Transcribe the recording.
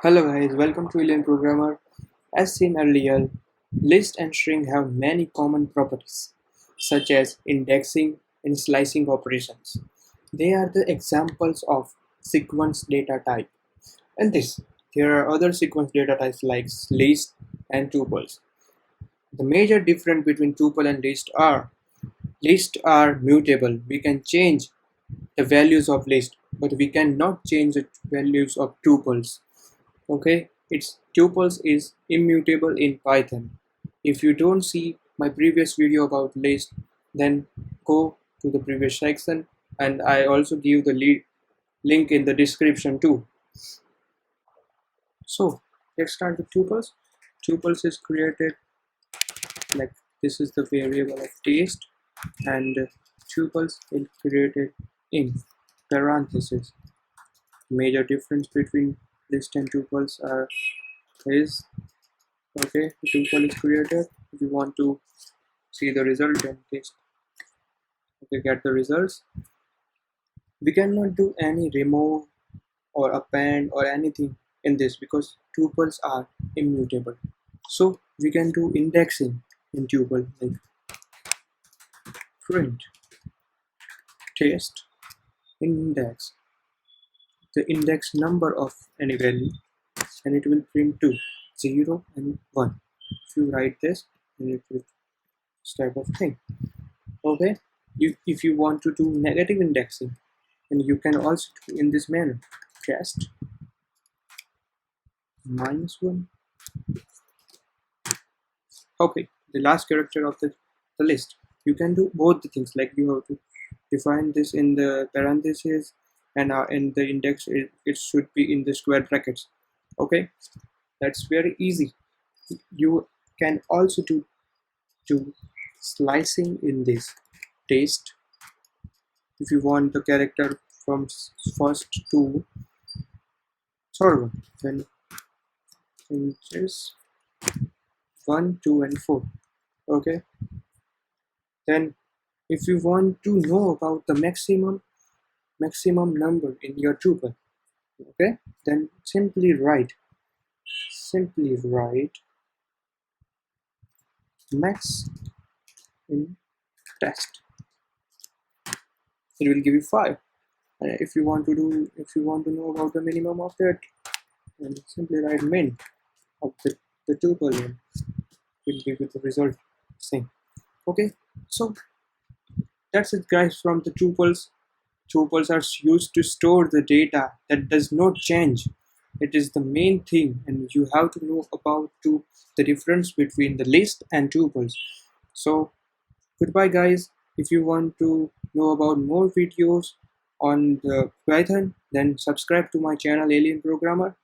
Hello guys, welcome to Alien Programmer. As seen earlier, list and string have many common properties, such as indexing and slicing operations. They are the examples of sequence data type. And there are other sequence data types like list and tuples. The major difference between tuple and list are mutable. We can change the values of list, but we cannot change the values of tuples. Okay, its tuples is immutable in Python. If you don't see my previous video about list, then go to the previous section, and I also give the link in the description too. So let's start with tuples. Tuples is created like this is the variable of taste, and tuples is created in parentheses. Major difference between list and tuples is okay, the tuple is created. If you want to see the result, then get the results. We cannot do any remove or append or anything in this because tuples are immutable. So we can do indexing in tuple, like print test index the index number of any value, and it will print 2, 0 and 1. If you write this, then it will this type of thing. Okay, if you want to do negative indexing, and you can also do in this manner, test -1. Okay, the last character of the list. You can do both the things, like you have to define this in the parentheses, and in the index it should be in the square brackets. Okay, that's very easy. You can also do slicing in this taste. If you want the character from first to third one, then inches 1, 2 and 4. Okay, then if you want to know about the maximum number in your tuple, okay, then simply write max in test. It will give you 5. And if you want to know about the minimum of that, then simply write min of the tuple, and will give you the result same. Okay, so that's it guys from the tuples. Tuples are used to store the data that does not change. It is the main thing, and you have to know about the difference between the list and tuples. So goodbye guys. If you want to know about more videos on the Python, then subscribe to my channel Alien Programmer.